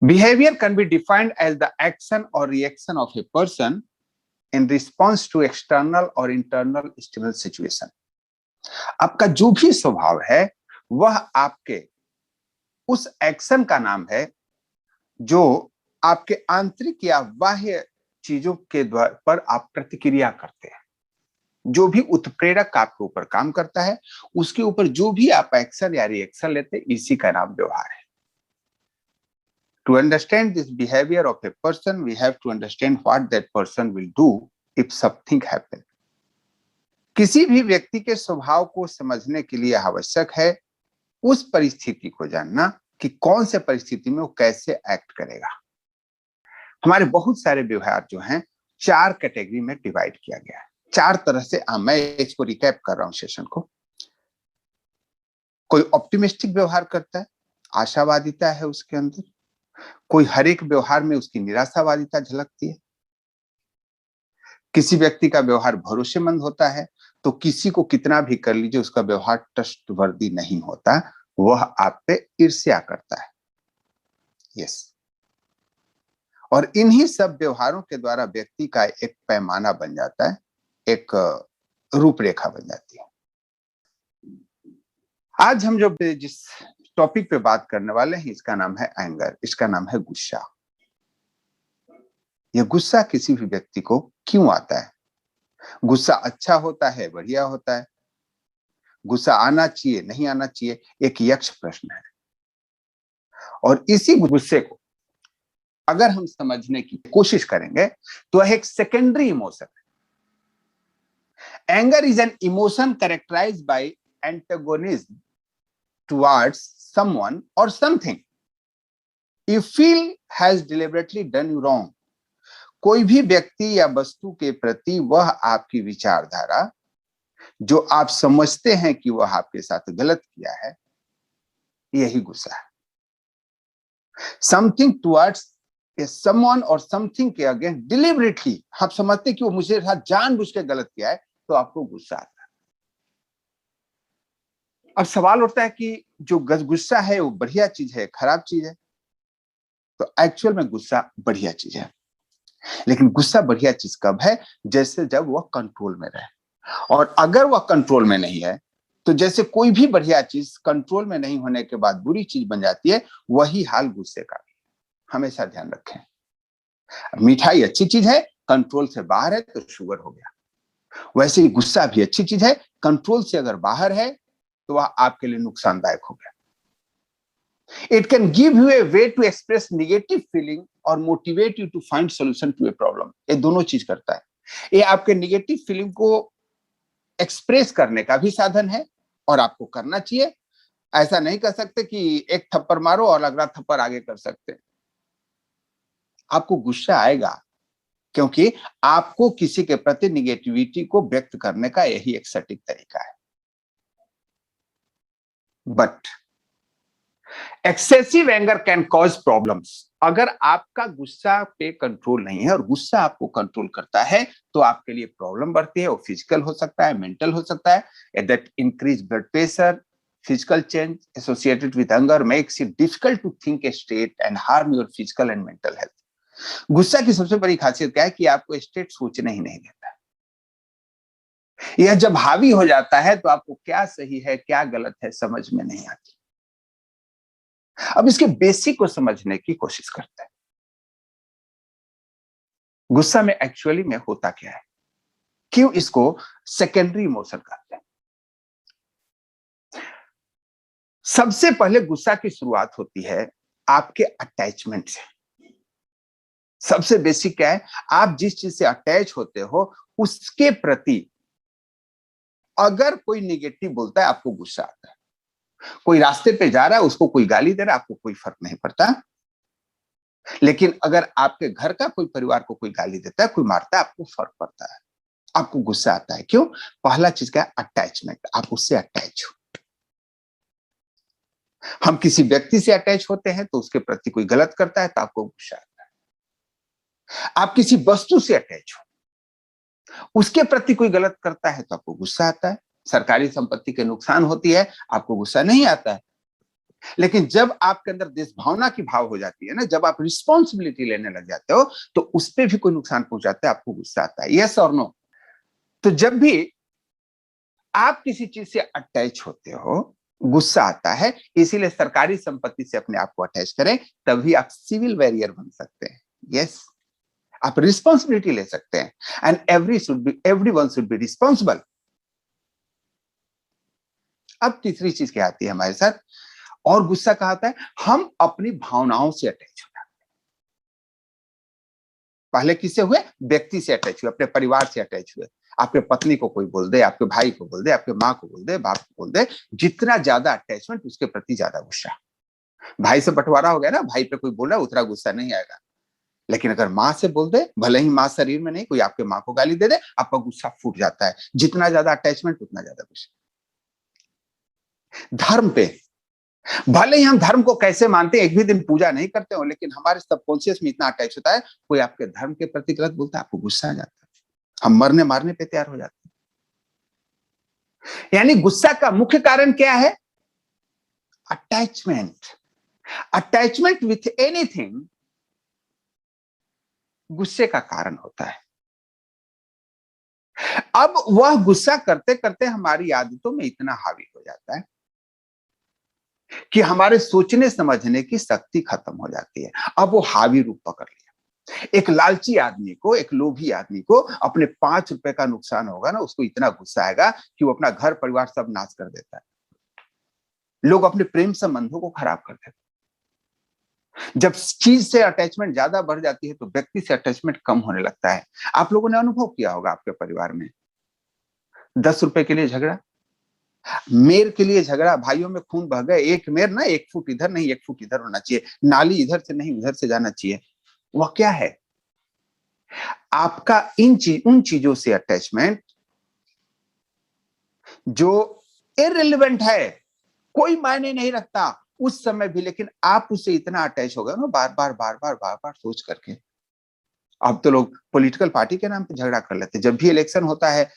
Behavior can be defined as the action or reaction of a person in response to external or internal stimulus situation. आपका जो भी स्वभाव है वह आपके उस एक्शन का नाम है जो आपके आंतरिक या बाह्य चीजों के द्वारा पर आप प्रतिक्रिया करते हैं। जो भी उत्प्रेरक आपके ऊपर काम करता है उसके ऊपर जो भी आप एक्शन या रिएक्शन लेते हैं, इसी का नाम व्यवहार है। To understand this behavior of a person, we have to understand what that person will do if something happens. किसी भी व्यक्ति के स्वभाव को समझने के लिए आवश्यक है उस परिस्थिति को जानना कि कौन से परिस्थिति में वो कैसे एक्ट करेगा। हमारे बहुत सारे व्यवहार जो हैं 4 कैटेगरी में डिवाइड किया गया है, 4 तरह से। मैं इसको रिकैप कर रहा हूं सेशन को। कोई ऑप्टिमिस्टिक व्यवहार करता है, आशावादिता है उसके अंदर। कोई हर एक व्यवहार में उसकी निराशावादिता झलकती है। किसी व्यक्ति का व्यवहार भरोसेमंद होता है तो किसी को कितना भी कर लीजिए उसका व्यवहार ट्रस्टवर्दी नहीं होता, वह आप पे ईर्ष्या करता है। यस। और इन्हीं सब व्यवहारों के द्वारा व्यक्ति का एक पैमाना बन जाता है, एक रूपरेखा बन जाती है। आज हम जो जिस टॉपिक पे बात करने वाले हैं इसका नाम है एंगर, इसका नाम है गुस्सा। यह गुस्सा किसी भी व्यक्ति को क्यों आता है? गुस्सा अच्छा होता है, बढ़िया होता है? गुस्सा आना चाहिए, नहीं आना चाहिए? एक यक्ष प्रश्न है। और इसी गुस्से को अगर हम समझने की कोशिश करेंगे तो एक सेकेंडरी इमोशन है। Anger is an emotion characterised by antagonism towards someone or something you feel has deliberately done you wrong. कोई भी व्यक्ति या वस्तु के प्रति वह आपकी विचारधारा जो आप समझते हैं कि वह आपके साथ गलत किया है, यही गुस्सा है। Something towards someone or something के अगेंस्ट deliberately आप समझते कि वो मुझे साथ जानबूझ के गलत किया है, तो आपको गुस्सा आता है। अब सवाल उठता है कि जो गुस्सा है वो बढ़िया चीज है, खराब चीज है? तो एक्चुअल में गुस्सा बढ़िया चीज है। लेकिन गुस्सा बढ़िया चीज कब है? जैसे जब वह कंट्रोल में रहे। और अगर वह कंट्रोल में नहीं है तो जैसे कोई भी बढ़िया चीज कंट्रोल में नहीं होने के बाद बुरी चीज बन जाती है, वही हाल गुस्से का भी। हमेशा ध्यान रखें। मिठाई अच्छी चीज है, कंट्रोल से बाहर है तो शुगर हो गया। वैसे ही गुस्सा भी अच्छी चीज है, कंट्रोल से अगर बाहर है तो वह आपके लिए नुकसानदायक हो गया। It can give you a way to express negative feeling or motivate you to find solution to a problem. ये दोनों चीज करता है। ये आपके नेगेटिव फीलिंग को एक्सप्रेस करने का भी साधन है और आपको करना चाहिए। ऐसा नहीं कर सकते कि एक थप्पड़ मारो और अगला थप्पड़ आगे कर सकते। आपको गुस्सा आएगा क्योंकि आपको किसी के प्रति निगेटिविटी को व्यक्त करने का यही एक सटीक तरीका है। But excessive anger can cause problems. अगर आपका गुस्सा पे कंट्रोल नहीं है और गुस्सा आपको कंट्रोल करता है तो आपके लिए प्रॉब्लम बढ़ती है। वो फिजिकल हो सकता है, मेंटल हो सकता है। That increase blood pressure, physical change associated with anger makes it difficult to think straight and harm your physical and mental health. गुस्सा की सबसे बड़ी खासियत क्या है कि आपको स्ट्रेट सोचने ही नहीं देता। यह जब हावी हो जाता है तो आपको क्या सही है क्या गलत है समझ में नहीं आती। अब इसके बेसिक को समझने की कोशिश करते हैं। गुस्सा में एक्चुअली में होता क्या है, क्यों इसको सेकेंडरी इमोशन कहते हैं? सबसे पहले गुस्सा की शुरुआत होती है आपके अटैचमेंट से। सबसे बेसिक क्या है? आप जिस चीज से अटैच होते हो उसके प्रति अगर कोई निगेटिव बोलता है आपको गुस्सा आता है। कोई रास्ते पे जा रहा है उसको कोई गाली दे रहा है, आपको कोई फर्क नहीं पड़ता। लेकिन अगर आपके घर का कोई परिवार को कोई गाली देता है, कोई मारता है, आपको फर्क पड़ता है, आपको गुस्सा आता है। क्यों? पहला चीज क्या है? अटैचमेंट। आप उससे अटैच हो। हम किसी व्यक्ति से अटैच होते हैं तो उसके प्रति कोई गलत करता है तो आपको गुस्सा आता है। आप किसी वस्तु से अटैच हो, उसके प्रति कोई गलत करता है तो आपको गुस्सा आता है। सरकारी संपत्ति के नुकसान होती है, आपको गुस्सा नहीं आता है। लेकिन जब आपके अंदर देश भावना की भाव हो जाती है ना, जब आप रिस्पॉन्सिबिलिटी लेने लग जाते हो, तो उस पर भी कोई नुकसान पहुंचाता है, आपको गुस्सा आता है। यस और नो? तो जब भी आप किसी चीज से अटैच होते हो, गुस्सा आता है। इसीलिए सरकारी संपत्ति से अपने आप को अटैच करें, तभी आप सिविल वॉरियर बन सकते हैं। यस, आप रिस्पॉन्सिबिलिटी ले सकते हैं। And everyone should be responsible. अब तीसरी चीज क्या आती है हमारे साथ, और गुस्सा कहा आता है, हम अपनी भावनाओं से अटैच हो जाते हैं। पहले किससे हुए? व्यक्ति से अटैच हुए, अपने परिवार से अटैच हुए। आपके पत्नी को कोई बोल दे, आपके भाई को बोल दे, आपके माँ को बोल दे, बाप को बोल दे, जितना ज्यादा अटैचमेंट उसके प्रति ज्यादा गुस्सा। भाई से बंटवारा हो गया ना, भाई पे कोई बोला, उतना गुस्सा नहीं आएगा। लेकिन अगर माँ से बोल दे, भले ही माँ शरीर में नहीं, कोई आपके माँ को गाली दे दे, आपका गुस्सा फूट जाता है। जितना ज्यादा अटैचमेंट उतना ज्यादा गुस्सा। धर्म पे, भले ही हम धर्म को कैसे मानते हैं, एक भी दिन पूजा नहीं करते हो, लेकिन हमारे सबकॉन्शियस में इतना अटैच होता है, कोई आपके धर्म के प्रति गलत बोलता है, आपको गुस्सा आ जाता है। हम मरने मारने पे तैयार हो जाते हैं। यानी गुस्सा का मुख्य कारण क्या है? अटैचमेंट। अटैचमेंट विथ एनीथिंग गुस्से का कारण होता है। अब वह गुस्सा करते करते हमारी आदतों में इतना हावी हो जाता है कि हमारे सोचने समझने की शक्ति खत्म हो जाती है। अब वो हावी रूप पकड़ लिया। एक लालची आदमी को, एक लोभी आदमी को अपने 5 रुपए का नुकसान होगा ना, उसको इतना गुस्सा आएगा कि वो अपना घर परिवार सब नाश कर देता है। लोग अपने प्रेम संबंधों को खराब कर देते हैं। जब चीज से अटैचमेंट ज्यादा बढ़ जाती है, तो व्यक्ति से अटैचमेंट कम होने लगता है। आप लोगों ने अनुभव किया होगा आपके परिवार में, 10 रुपए के लिए झगड़ा, मेर के लिए झगड़ा, भाइयों में खून बह गए, एक मेर ना 1 फुट इधर नहीं 1 फुट इधर होना चाहिए, नाली इधर से नहीं उधर से जाना चाहिए। वह क्या है? आपका उन चीजों से अटैचमेंट जो इररिलेवेंट है, कोई मायने नहीं रखता उस समय भी, लेकिन आप उससे इतना अटैच हो गए ना, बार बार बार बार बार बार सोच करके। अब तो लोग पॉलिटिकल पार्टी के नाम पे झगड़ा कर लेते हैं। जब भी इलेक्शन होता है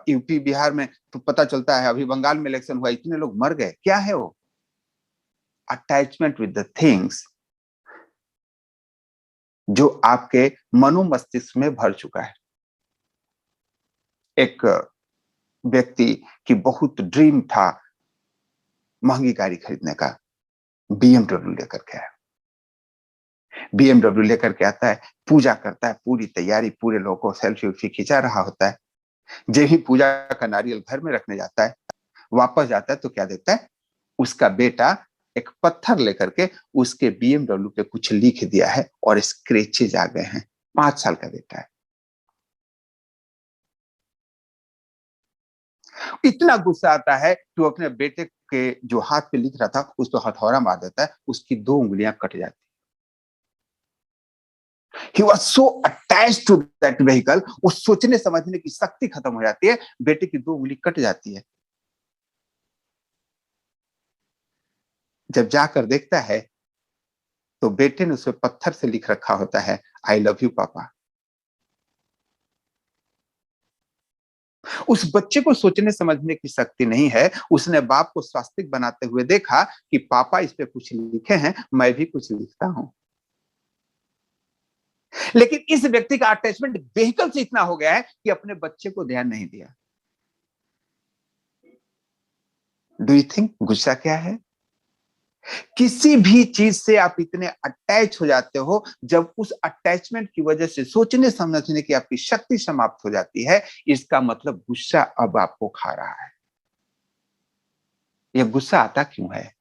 यूपी बिहार में, तो पता चलता है, अभी बंगाल में इलेक्शन हुआ, इतने लोग मर गए। क्या है वो? अटैचमेंट विद द थिंग्स जो आपके मनो मस्तिष्क में भर चुका है। एक व्यक्ति की बहुत ड्रीम था महंगी गाड़ी खरीदने का, बीएमडब्ल्यू लेकर के आया। बीएमडब्ल्यू लेकर के आता है, पूजा करता है, पूरी तैयारी, पूरे लोगों को सेल्फी उल्फी खिंचा रहा होता है। जब ही पूजा का नारियल घर में रखने जाता है, वापस जाता है, तो क्या देखता है? उसका बेटा एक पत्थर लेकर के उसके बीएमडब्ल्यू पे कुछ लिख दिया है और स्क्रैचेज आ गए हैं। 5 साल का बेटा है। इतना गुस्सा आता है कि वो अपने बेटे के जो हाथ पे लिख रहा था उस पर हथौड़ा मार देता है, उसकी 2 उंगलियां कट जाती। He was so attached to that vehicle, वो सोचने समझने की शक्ति खत्म हो जाती है, बेटे की 2 उंगली कट जाती है। जब जाकर देखता है तो बेटे ने उस पर पत्थर से लिख रखा होता है, आई लव यू पापा। उस बच्चे को सोचने समझने की शक्ति नहीं है। उसने बाप को स्वास्तिक बनाते हुए देखा कि पापा इस पे कुछ लिखे हैं, मैं भी कुछ लिखता हूं। लेकिन इस व्यक्ति का अटैचमेंट व्हीकल से इतना हो गया है कि अपने बच्चे को ध्यान नहीं दिया। डू यू थिंक गुस्सा क्या है? किसी भी चीज से आप इतने अटैच हो जाते हो, जब उस अटैचमेंट की वजह से सोचने समझने की आपकी शक्ति समाप्त हो जाती है, इसका मतलब गुस्सा अब आपको खा रहा है। यह गुस्सा आता क्यों है?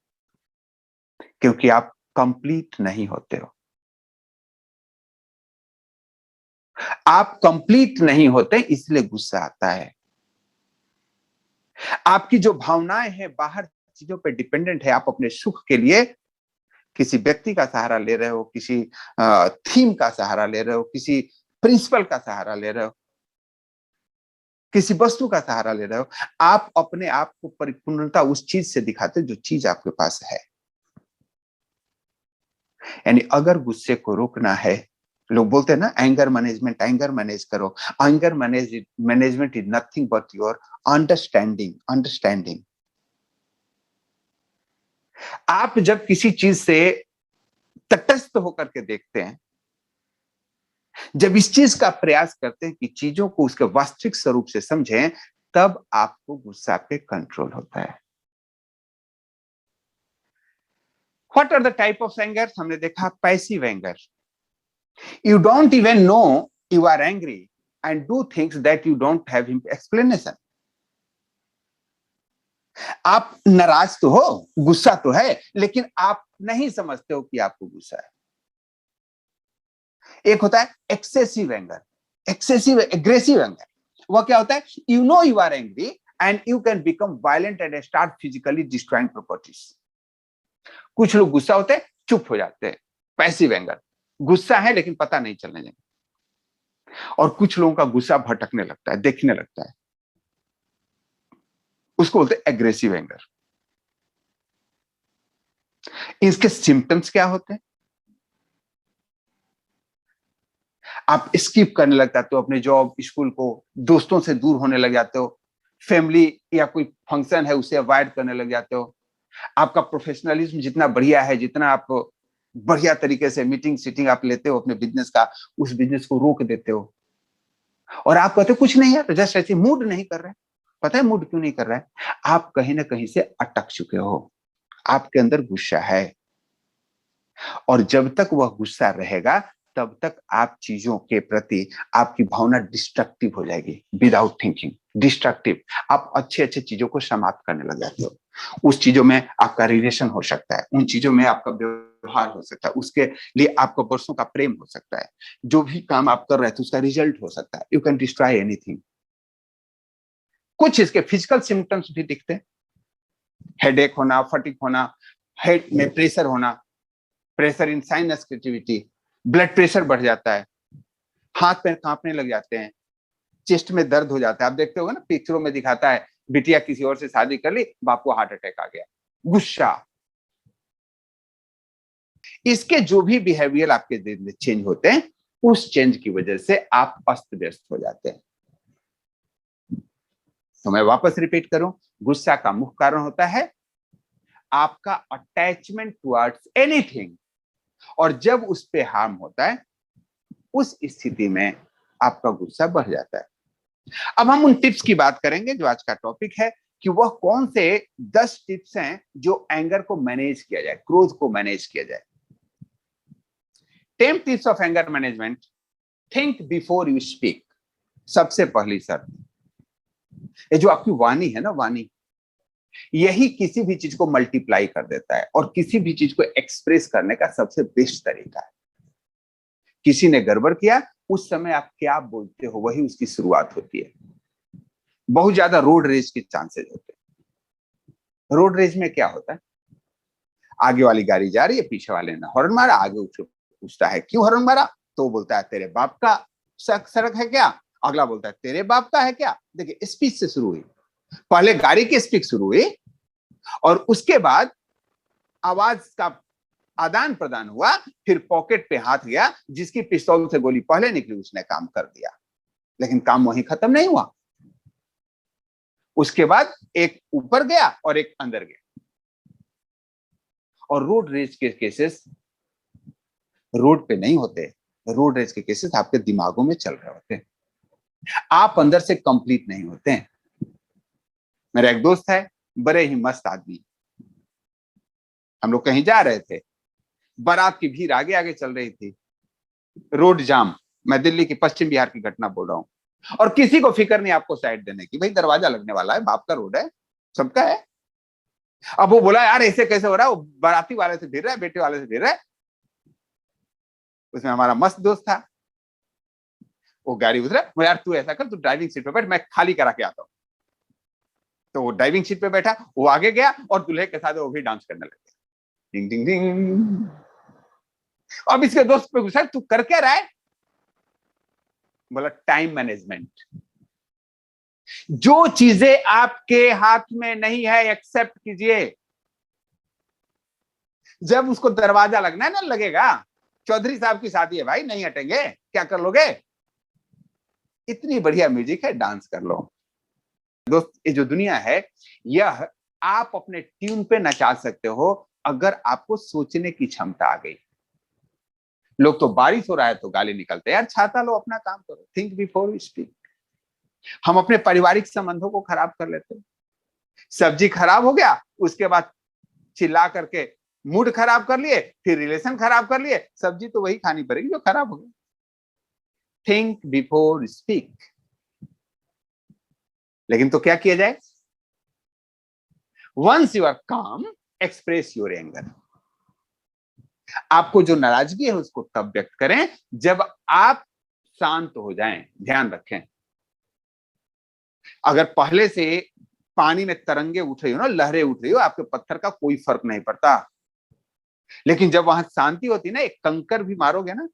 क्योंकि आप कंप्लीट नहीं होते हो। आप कंप्लीट नहीं होते, इसलिए गुस्सा आता है। आपकी जो भावनाएं हैं बाहर चीजों पर डिपेंडेंट है। आप अपने सुख के लिए किसी व्यक्ति का सहारा ले रहे हो, किसी थीम का सहारा ले रहे हो, किसी प्रिंसिपल का सहारा ले रहे हो, किसी वस्तु का सहारा ले रहे हो। आप अपने आप को परिपूर्णता उस चीज से दिखाते जो चीज आपके पास है। यानी अगर गुस्से को रोकना है, लोग बोलते हैं ना एंगर मैनेजमेंट, एंगर मैनेज करो। Anger management is nothing but your understanding. आप जब किसी चीज से तटस्थ होकर के देखते हैं, जब इस चीज का प्रयास करते हैं कि चीजों को उसके वास्तविक स्वरूप से समझें, तब आपको गुस्सा पे कंट्रोल होता है। What are the type of anger? हमने देखा passive anger. You don't even know you are angry and do things that you don't have explanation. आप नाराज तो हो, गुस्सा तो है, लेकिन आप नहीं समझते हो कि आपको गुस्सा है। एक होता है excessive anger, excessive aggressive anger. वह क्या होता है? You know you are angry and you can become violent and start physically destroying properties. कुछ लोग गुस्सा होते हैं, चुप हो जाते हैं, पैसिव एंगर, गुस्सा है लेकिन पता नहीं चलने देंगे। और कुछ लोगों का गुस्सा भटकने लगता है, देखने लगता है, उसको बोलते हैं एग्रेसिव एंगर। इसके सिम्टम्स क्या होते हैं? आप स्किप करने लग जाते हो अपने जॉब, स्कूल को, दोस्तों से दूर होने लग जाते हो, फैमिली या कोई फंक्शन है उसे अवॉइड करने लग जाते हो। आपका प्रोफेशनलिज्म जितना बढ़िया है, जितना आप बढ़िया तरीके से मीटिंग सीटिंग आप लेते हो अपने बिजनेस का, उस बिजनेस को रोक देते हो। और आप कहते हो कुछ नहीं है, तो जस्ट ऐसे मूड नहीं कर रहे। पता है मूड क्यों नहीं कर रहा है? आप कहीं ना कहीं से अटक चुके हो, आपके अंदर गुस्सा है। और जब तक वह गुस्सा रहेगा, तब तक आप चीजों के प्रति आपकी भावना डिस्ट्रक्टिव हो जाएगी, विदाउट थिंकिंग डिस्ट्रक्टिव। आप अच्छे अच्छे चीजों को समाप्त करने लग जाते हो। उस चीजों में आपका रिलेशन हो सकता है, उन चीजों में आपका व्यवहार हो सकता है, उसके लिए आपका वर्षों का प्रेम हो सकता है, जो भी काम आप कर रहे थे उसका रिजल्ट हो सकता है। You can destroy anything. कुछ इसके फिजिकल सिम्टम्स भी दिखते हैं, हेडेक होना, फटीग होना, हेड में प्रेशर होना, pressure in sinus creativity, blood pressure बढ़ जाता है, हाथ पैर कांपने लग जाते हैं, चेस्ट में दर्द हो जाता है। आप देखते होगे ना, पिक्चरों में दिखाता है बिटिया किसी और से शादी कर ली, बाप को हार्ट अटैक आ गया। गुस्सा। इसके जो भी बिहेवियर आपके दिन में चेंज होते हैं, उस चेंज की वजह से आप अस्त व्यस्त हो जाते हैं। तो मैं वापस रिपीट करूं, गुस्सा का मुख्य कारण होता है आपका अटैचमेंट टुवर्ड्स एनीथिंग, और जब उस पे हार्म होता है, उस स्थिति में आपका गुस्सा बढ़ जाता है। अब हम उन टिप्स की बात करेंगे जो आज का टॉपिक है, कि वह कौन से 10 टिप्स हैं जो एंगर को मैनेज किया जाए, क्रोध को मैनेज किया जाए। 10 tips of anger management. Think before you speak. सबसे पहली शर्त, ये जो आपकी वाणी है ना, वाणी, यही किसी भी चीज को मल्टीप्लाई कर देता है और किसी भी चीज को एक्सप्रेस करने का सबसे बेस्ट तरीका है। किसी ने गड़बड़ किया, उस समय आप क्या बोलते हो वही उसकी शुरुआत होती है। बहुत ज्यादा रोड रेज के चांसेस होते हैं। रोड रेज में क्या होता है? आगे वाली गाड़ी जा रही है, पीछे वाले ने हॉर्न मारा, आगे उसको पूछता है क्यों हॉर्न मारा, तो बोलता है तेरे बाप का सड़क है क्या, अगला बोलता है तेरे बाप का है क्या। देखिए, स्पीच से शुरू हुई, पहले गाड़ी की स्पीच शुरू हुई और उसके बाद आवाज का आदान प्रदान हुआ, फिर पॉकेट पे हाथ गया, जिसकी पिस्तौल से गोली पहले निकली उसने काम कर दिया, लेकिन काम वहीं खत्म नहीं हुआ। उसके बाद एक ऊपर गया और एक अंदर गया। और रोड रेज के केसेस रोड पे नहीं होते, रोड रेज के केसेस आपके दिमागों में चल रहे होते हैं, आप अंदर से कंप्लीट नहीं होते हैं। मेरा एक दोस्त है, बड़े ही मस्त आदमी, हम लोग कहीं जा रहे थे, बारात की भीड़ आगे आगे चल रही थी, रोड जाम। मैं दिल्ली की, पश्चिम बिहार की घटना बोल रहा हूं, और किसी को फिक्र नहीं आपको साइड देने की, भाई दरवाजा लगने वाला है, बाप का रोड है, सबका है। अब वो बोला यार ऐसे कैसे हो रहा है, वो बाराती वाले से भिड़ रहा है, बेटे वाले से भिड़ रहा है। उसमें हमारा मस्त दोस्त था, वो गाड़ी उतरा, बोला यार तू ऐसा कर, तू ड्राइविंग सीट पे बैठ, मैं खाली करा के आता हूँ। तो वो ड्राइविंग सीट पे बैठा, वो आगे गया और दूल्हे के साथ वो भी डांस करने लगे, डिंग डिंग डिंग। अब इसके दोस्त पे गुस्सा, तू कर क्या रहा है? बोला टाइम मैनेजमेंट। जो चीजें आपके हाथ में नहीं है एक्सेप्ट कीजिए। जब उसको दरवाजा लगना है ना, लगेगा। चौधरी साहब की शादी है भाई, नहीं हटेंगे, क्या कर लोगे? इतनी बढ़िया म्यूजिक है, डांस कर लो। दोस्त, ये जो दुनिया है, यह आप अपने ट्यून पे नचा सकते हो, अगर आपको सोचने की क्षमता आ गई। लोग तो बारिश हो रहा है तो गाली निकलते हैं, यार छाता लो, अपना काम करो, थिंक बिफोर यू स्पीक। हम अपने पारिवारिक संबंधों को खराब कर लेते हैं। सब्जी खराब हो गया, उसके बाद चिल्ला करके मूड खराब कर लिए, फिर रिलेशन खराब कर लिए, सब्जी तो वही खानी पड़ेगी जो खराब हो गई। Think before speak. लेकिन तो क्या किया जाए? वंस यू आर काम, एक्सप्रेस योर एंगर। आपको जो नाराजगी है उसको तब व्यक्त करें जब आप शांत हो जाएं। ध्यान रखें, अगर पहले से पानी में तरंगे उठ रही हो ना, लहरें उठ रही हो, आपके पत्थर का कोई फर्क नहीं पड़ता। लेकिन जब वहां शांति होती है ना, एक कंकर भी मारोगे ना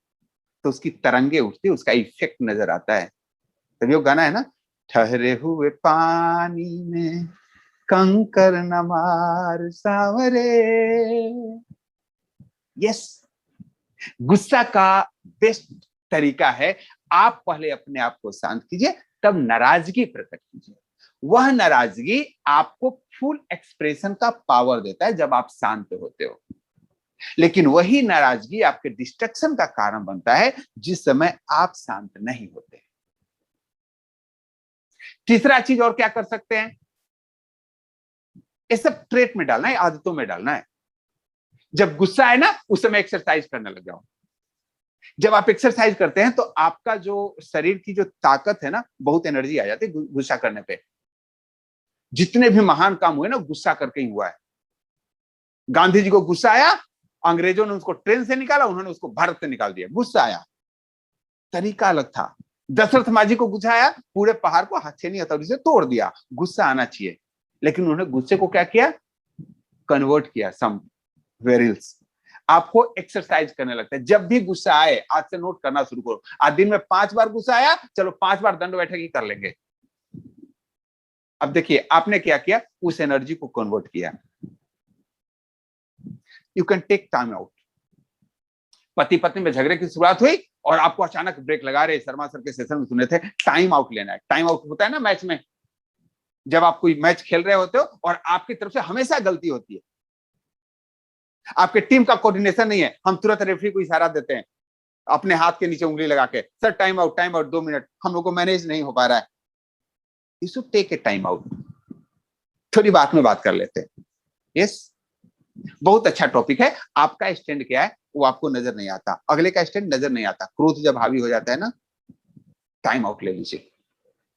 तो उसकी तरंगे उठती, उसका इफेक्ट नजर आता है। तभी वो गाना है ना, ठहरे हुए पानी में कंकर न मार सावरे। यस, गुस्सा का बेस्ट तरीका है, आप पहले अपने आप को शांत कीजिए, तब नाराजगी प्रकट कीजिए। वह नाराजगी आपको फुल एक्सप्रेशन का पावर देता है जब आप शांत होते हो। लेकिन वही नाराजगी आपके डिस्ट्रक्शन का कारण बनता है जिस समय आप शांत नहीं होते। तीसरा चीज और क्या कर सकते हैं? ये सब ट्रेट में डालना है, आदतों में डालना है। जब गुस्सा है ना, उस समय एक्सरसाइज करने लग जाओ। जब आप एक्सरसाइज करते हैं तो आपका जो शरीर की जो ताकत है ना, बहुत एनर्जी आ जाती है गुस्सा करने पे। जितने भी महान काम हुए ना, गुस्सा करके ही हुआ है। गांधी जी को गुस्सा आया, अंग्रेजों ने उसको ट्रेन से निकाला, उन्होंने उसको भारत से निकाल दिया। गुस्सा आया, तरीका अलग था। दशरथ माझी को गुस्सा आया, पूरे पहाड़ को हथेनी हथौड़ी से तोड़ दिया। गुस्सा आना चाहिए, लेकिन उन्होंने गुस्से को क्या किया? कन्वर्ट किया सम वेरिल्स। आपको एक्सरसाइज करने लगता है। जब भी गुस्सा आए, आज से नोट करना शुरू करो। आज दिन में 5 बार गुस्सा आया, चलो 5 बार दंड बैठक ही कर लेंगे। अब देखिए आपने क्या किया, उस एनर्जी को कन्वर्ट किया। You can take time out. पति पत्नी में झगड़े की शुरुआत हुई और आपको अचानक ब्रेक लगा रहे, शर्मा सर के सेशन में सुने थे, टाइम आउट लेना है। टाइम आउट होता है ना मैच में, जब आप कोई मैच खेल रहे होते हो और आपकी तरफ से हमेशा गलती होती है, आपके टीम का कोऑर्डिनेशन नहीं है, हम तुरंत रेफरी को इशारा देते हैं अपने हाथ के नीचे उंगली लगा के, सर टाइम आउट 2 मिनट, हम लोग को मैनेज नहीं हो पा रहा है। You should take a time out, थोड़ी बात में बात कर लेते हैं। यस, बहुत अच्छा टॉपिक है। आपका स्टैंड क्या है वो आपको नजर नहीं आता, अगले का स्टैंड नजर नहीं आता। क्रोध जब हावी हो जाता है ना, टाइम आउट ले लीजिए।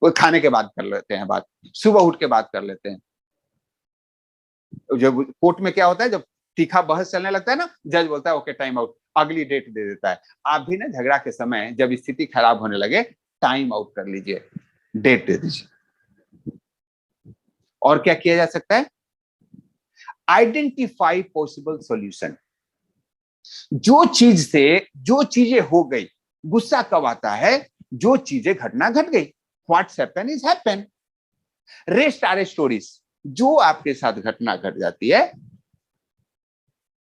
कोई खाने के बाद कर लेते हैं बात, सुबह उठ के बात कर लेते हैं। जब कोर्ट में क्या होता है, जब तीखा बहस चलने लगता है ना, जज बोलता है ओके टाइम आउट, अगली डेट दे देता है। आप भी ना झगड़ा के समय जब स्थिति खराब होने लगे, टाइम आउट कर लीजिए, डेट दे दीजिए। और क्या किया जा सकता है? Identify possible solution. जो चीजें हो गई, गुस्सा कब आता है? जो चीजें घटना घट गई। What's happen is happen, rest are stories. जो आपके साथ घटना घट जाती है,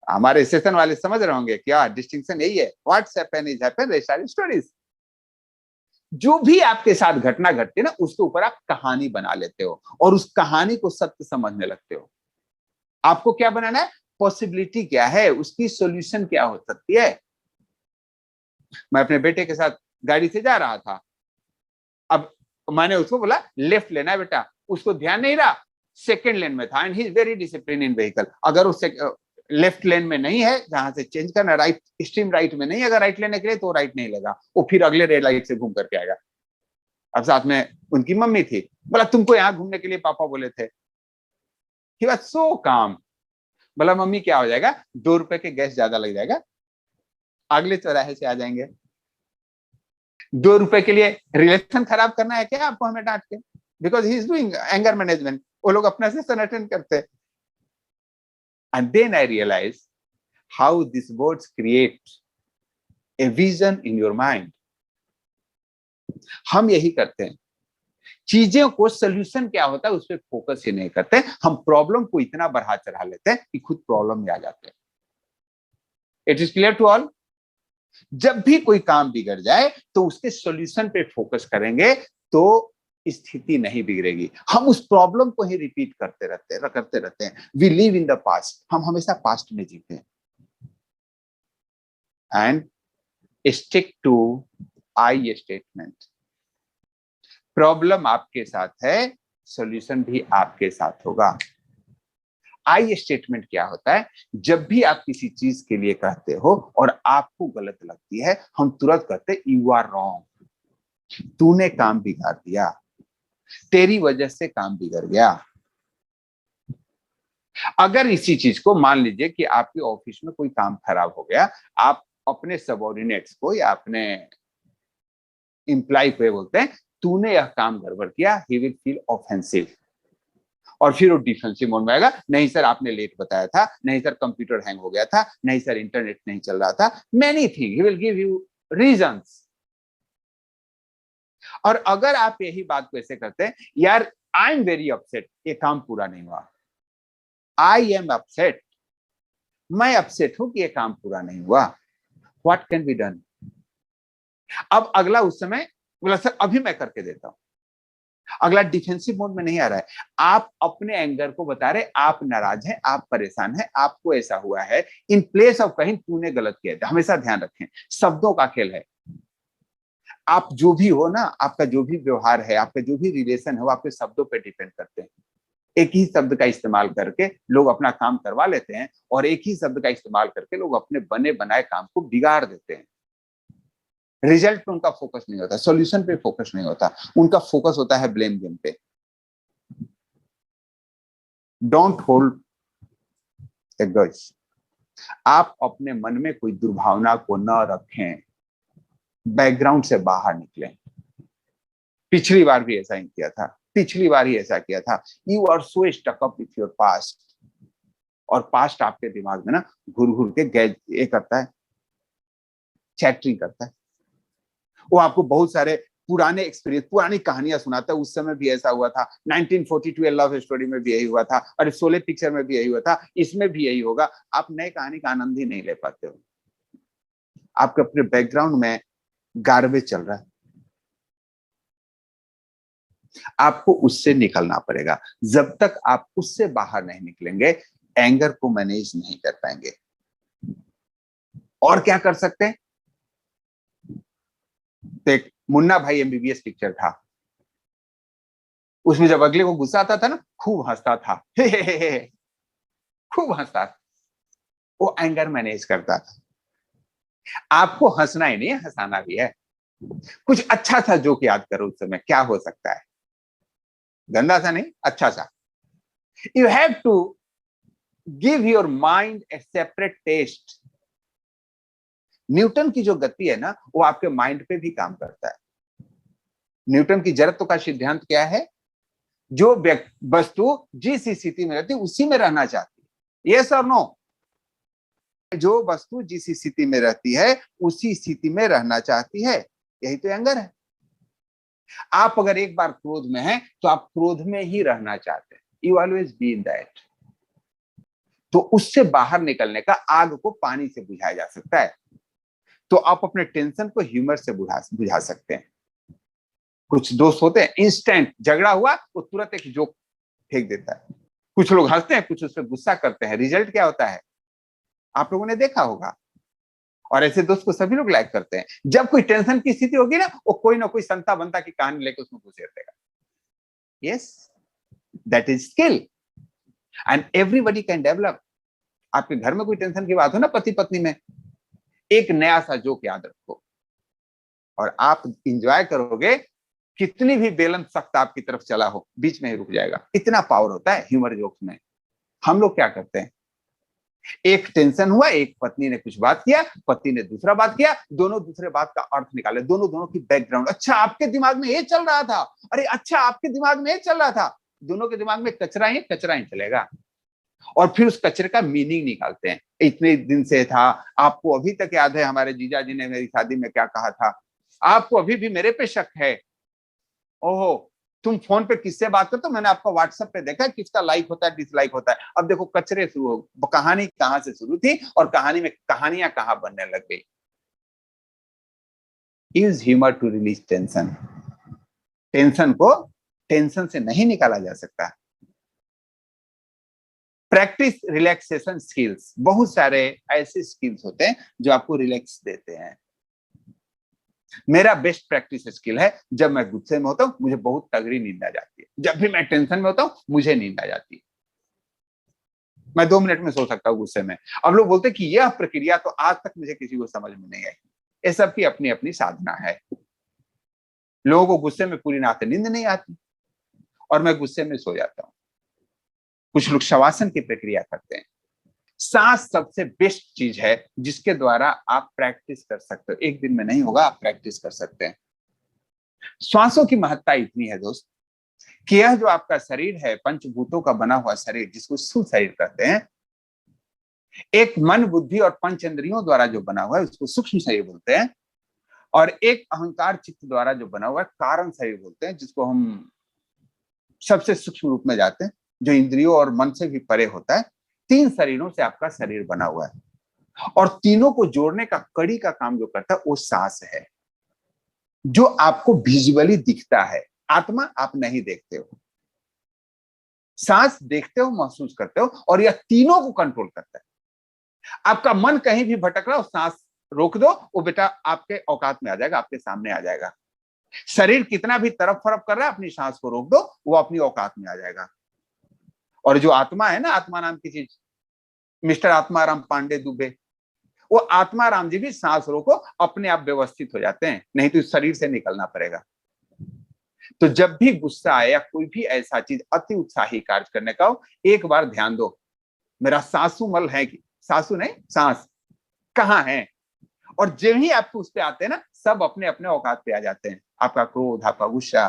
हमारे सेशन वाले समझ रहे होंगे क्या डिस्टिंक्शन यही है, what's happen is happen, rest are stories. जो भी आपके साथ घटना घटती है ना, उसके ऊपर आप कहानी बना लेते हो और उस कहानी को सत्य समझने लगते हो। आपको क्या बनाना है? पॉसिबिलिटी क्या है, उसकी सॉल्यूशन क्या हो सकती है। मैं अपने बेटे के साथ गाड़ी से जा रहा था, अब मैंने उसको बोला लेफ्ट लेना है बेटा, उसको ध्यान नहीं रहा, सेकंड लेन में था and he is very discipline in vehicle. अगर उस लेफ्ट लेन में नहीं है जहां से चेंज करना, राइट स्ट्रीम राइट में नहीं, अगर राइट लेने के लिए तो राइट नहीं लगा, वो फिर अगले रेड लाइट से घूम करके आएगा। अब साथ में उनकी मम्मी थी, बोला तुमको यहाँ घूमने के लिए पापा बोले थे। ही वाज सो काम। बोला मम्मी क्या हो जाएगा, 2 रुपए के गैस ज्यादा लग जाएगा, अगले चौराहे से आ जाएंगे। 2 रुपए के लिए रिलेशन खराब करना है क्या आपको हमें डांट के? Because he is doing anger management. वो लोग अपना सेशन अटेंड करते। And then I realise how this words create a vision in your mind. हम यही करते हैं, चीजों को सोल्यूशन क्या होता है उस पर फोकस ही नहीं करते, हम प्रॉब्लम को इतना बढ़ा चढ़ा लेते हैं कि खुद प्रॉब्लम में आ जाते हैं। It is clear to all? जब भी कोई काम बिगड़ जाए तो उसके सॉल्यूशन पे फोकस करेंगे तो स्थिति नहीं बिगड़ेगी। हम उस प्रॉब्लम को ही रिपीट करते रहते हैं। We live in the past, हम हमेशा पास्ट में जीते हैं। And stick to I statement. Problem आपके साथ है, सॉल्यूशन भी आपके साथ होगा। आई स्टेटमेंट क्या होता है? जब भी आप किसी चीज के लिए कहते हो और आपको गलत लगती है, हम तुरंत कहते यू आर रॉन्ग, तूने काम बिगाड़ दिया, तेरी वजह से काम बिगड़ गया। अगर इसी चीज को मान लीजिए कि आपके ऑफिस में कोई काम खराब हो गया, आप अपने सबऑर्डिनेट्स को या अपने एम्प्लॉय को बोलते हैं तूने यह काम गड़बड़ किया, ही विल फील ऑफेंसिव, और फिर वो डिफेंसिव मोड में आएगा। नहीं सर आपने लेट बताया था, नहीं सर कंप्यूटर हैंग हो गया था, नहीं सर इंटरनेट नहीं चल रहा था, many thing, he will give you reasons. और अगर आप यही बात को ऐसे करते हैं, यार आई एम वेरी अपसेट, ये काम पूरा नहीं हुआ, आई एम अपसेट, मैं अपसेट हूं कि ये काम पूरा नहीं हुआ, व्हाट कैन बी डन। अब अगला उस समय बोला सर अभी मैं करके देता हूं। अगला डिफेंसिव मोड में नहीं आ रहा है, आप अपने एंगर को बता रहे, आप नाराज हैं, आप परेशान हैं, आपको ऐसा हुआ है, इन प्लेस ऑफ कहीं तूने गलत किया। हमेशा ध्यान रखें, शब्दों का खेल है। आप जो भी हो ना, आपका जो भी व्यवहार है, आपका जो भी रिलेशन है, वो आपके शब्दों पर डिपेंड करते हैं। एक ही शब्द का इस्तेमाल करके लोग अपना काम करवा लेते हैं, और एक ही शब्द का इस्तेमाल करके लोग अपने बने बनाए काम को बिगाड़ देते हैं। रिजल्ट पे उनका फोकस नहीं होता, सॉल्यूशन पे फोकस नहीं होता, उनका फोकस होता है ब्लेम गेम पे। Don't hold a grudge. आप अपने मन में कोई दुर्भावना को न रखें, बैकग्राउंड से बाहर निकलें। पिछली बार भी ऐसा ही किया था, पिछली बार ही ऐसा किया था। You are so stuck up with your past, और पास्ट आपके दिमाग में ना घुर घुर के ये करता है, चैटरिंग करता है। वो आपको बहुत सारे पुराने एक्सपीरियंस, पुरानी कहानियां सुनाता है। उस समय भी ऐसा हुआ था, 1942 लव स्टोरी में भी यही हुआ था, और शोले पिक्चर में भी यही हुआ था, इसमें भी यही होगा। आप नई कहानी का आनंद ही नहीं ले पाते हो, आपके अपने बैकग्राउंड में गार्बेज चल रहा है। आपको उससे निकलना पड़ेगा। जब तक आप उससे बाहर नहीं निकलेंगे, एंगर को मैनेज नहीं कर पाएंगे। और क्या कर सकते हैं? तो एक मुन्ना भाई एमबीबीएस पिक्चर था, उसमें जब अगले को गुस्सा आता था ना, खूब हंसता था, हे हे हे हे, खूब हंसता था। वो एंगर मैनेज करता था। आपको हंसना ही नहीं है, हंसाना भी है। कुछ अच्छा सा जोक याद करो उस समय, क्या हो सकता है? गंदा सा नहीं, अच्छा सा। You have to give your mind a separate test. Newton की जो गति है ना, वो आपके माइंड पे भी काम करता है। न्यूटन की जड़त्व का सिद्धांत क्या है? जो वस्तु जिस स्थिति में रहती है उसी में रहना चाहती है, यस और नो? जो वस्तु जिस स्थिति में रहती है उसी स्थिति में रहना चाहती है, यही तो एंगर है। आप अगर एक बार क्रोध में हैं तो आप क्रोध में ही रहना चाहते हैं, you always be in that. तो उससे बाहर निकलने का आग को पानी से बुझाया जा सकता है। तो आप अपने टेंशन को ह्यूमर से बुझा सकते हैं। कुछ दोस्त होते हैं, इंस्टेंट झगड़ा हुआ वो तुरंत एक जोक फेंक देता है। कुछ लोग हंसते हैं, कुछ उस पर गुस्सा करते हैं। रिजल्ट क्या होता है आप लोगों ने देखा होगा, और ऐसे दोस्त को सभी लोग लाइक करते हैं। जब कोई टेंशन की स्थिति होगी ना, वो कोई ना कोई संता बनता की कहानी लेकर उसमें घुसेड़ देगा। Yes, that is skill and everybody can develop. आपके घर में कोई टेंशन की बात हो ना, पति पत्नी में, एक नया सा जोक याद रखो और आप इंजॉय करोगे। कितनी भी बेलन सख्त आपकी तरफ चला हो, बीच में ही रुक जाएगा। इतना पावर होता है ह्यूमर जोक्स में। हम लोग क्या करते हैं, एक टेंशन हुआ, एक पत्नी ने कुछ बात किया, पति ने दूसरा बात किया, दोनों दूसरे बात का अर्थ निकाले, दोनों दोनों की बैकग्राउंड। अच्छा आपके दिमाग में ये चल रहा था, अरे अच्छा आपके दिमाग में ये चल रहा था। दोनों के दिमाग में कचरा ही चलेगा, और फिर उस कचरे का मीनिंग निकालते हैं। इतने दिन से था, आपको अभी तक याद है हमारे जीजा जी ने मेरी शादी में क्या कहा था, आपको अभी भी मेरे पे शक है, ओहो तुम फोन पे किससे बात करते हो, मैंने आपका व्हाट्सएप पे देखा किसका लाइक होता है डिसलाइक होता है। अब देखो कचरे शुरू हो, कहानी कहां से शुरू थी और कहानी में कहानियां कहां बनने लग गई। Use humour to release tension. Tension को टेंशन से नहीं निकाला जा सकता। प्रैक्टिस रिलैक्सेशन स्किल्स, बहुत सारे ऐसे स्किल्स होते हैं जो आपको रिलैक्स देते हैं। मेरा बेस्ट प्रैक्टिस स्किल है, जब मैं गुस्से में होता हूं मुझे बहुत तगड़ी नींद आ जाती है। जब भी मैं टेंशन में होता हूं मुझे नींद आ जाती है। मैं 2 मिनट में सो सकता हूँ गुस्से में। अब लोग बोलते हैं कि यह प्रक्रिया तो आज तक मुझे किसी को समझ में नहीं आई। ये सबकी अपनी अपनी साधना है। लोगों को गुस्से में पूरी रात नींद नहीं आती और मैं गुस्से में सो जाता हूँ। कुछ लोग शवासन की प्रक्रिया करते हैं। सांस सबसे बेस्ट चीज है जिसके द्वारा आप प्रैक्टिस कर सकते हो। एक दिन में नहीं होगा, आप प्रैक्टिस कर सकते हैं। श्वासों की महत्ता इतनी है दोस्त कि यह जो आपका शरीर है, पंचभूतों का बना हुआ शरीर, जिसको स्थूल शरीर कहते हैं, एक मन बुद्धि और पंच इंद्रियों द्वारा जो बना हुआ है उसको सूक्ष्म शरीर बोलते हैं, और एक अहंकार चित्त द्वारा जो बना हुआ है कारण शरीर बोलते हैं, जिसको हम सबसे सूक्ष्म रूप में जाते हैं, जो इंद्रियों और मन से भी परे होता है। 3 शरीरों से आपका शरीर बना हुआ है और तीनों को जोड़ने का कड़ी का काम जो करता है वो सांस है, जो आपको विजुअली दिखता है। आत्मा आप नहीं देखते हो, सांस देखते हो, महसूस करते हो, और यह तीनों को कंट्रोल करता है। आपका मन कहीं भी भटक रहा हो, सांस रोक दो, वो बेटा आपके औकात में आ जाएगा, आपके सामने आ जाएगा। शरीर कितना भी तरफ फरफ कर रहा है, अपनी सांस को रोक दो, वो अपनी औकात में आ जाएगा। और जो आत्मा है ना, आत्मा नाम की चीज, मिस्टर आत्माराम पांडे दुबे, वो आत्माराम जी भी सांस रोको, अपने आप व्यवस्थित हो जाते हैं, नहीं तो शरीर से निकलना पड़ेगा। तो जब भी गुस्सा आए या कोई भी ऐसा चीज अति उत्साही कार्य करने का हो, एक बार ध्यान दो, मेरा सासू मल है कि सासू नहीं, सांस कहाँ है। और जब ही आपको उस पे आते हैं ना, सब अपने अपने औकात पे आ जाते हैं। आपका क्रोध, आपका गुस्सा,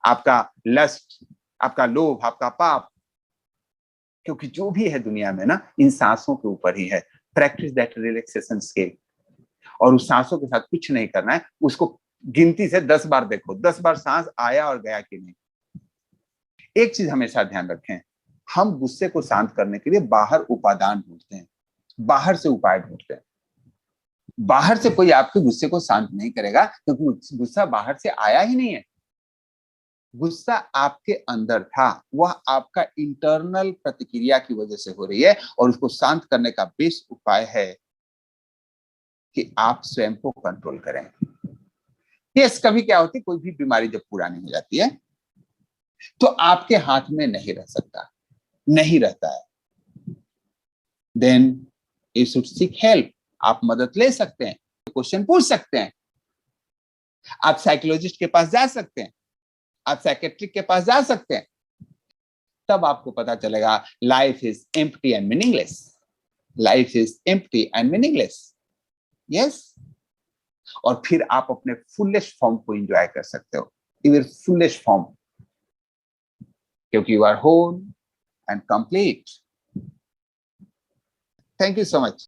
आपका लस्ट, आपका लोभ, आपका पाप, क्योंकि जो भी है दुनिया में ना, इन सांसों के ऊपर ही है। Practice that relaxation skill. और उस सांसों के साथ कुछ नहीं करना है, उसको गिनती से 10 बार देखो, 10 बार सांस आया और गया कि नहीं। एक चीज हमेशा ध्यान रखें, हम गुस्से को शांत करने के लिए बाहर उपादान ढूंढते हैं, बाहर से उपाय ढूंढते हैं। बाहर से कोई आपके गुस्से को शांत नहीं करेगा, क्योंकि गुस्सा बाहर से आया ही नहीं है। गुस्सा आपके अंदर था, वह आपका इंटरनल प्रतिक्रिया की वजह से हो रही है, और उसको शांत करने का बेस्ट उपाय है कि आप स्वयं को कंट्रोल करें। यस, कभी क्या होती है, कोई भी बीमारी जब पुरानी हो जाती है तो आपके हाथ में नहीं रह सकता, नहीं रहता है। Then you should seek help. आप मदद ले सकते हैं, क्वेश्चन पूछ सकते हैं, आप साइकोलॉजिस्ट के पास जा सकते हैं, आप साइकेट्रिक के पास जा सकते हैं। तब आपको पता चलेगा life is empty and meaningless. Life is empty and meaningless. Yes, और फिर आप अपने फुलेस्ट फॉर्म को एंजॉय कर सकते हो, योर फुलेस्ट फॉर्म, क्योंकि you are whole and complete. Thank you so much.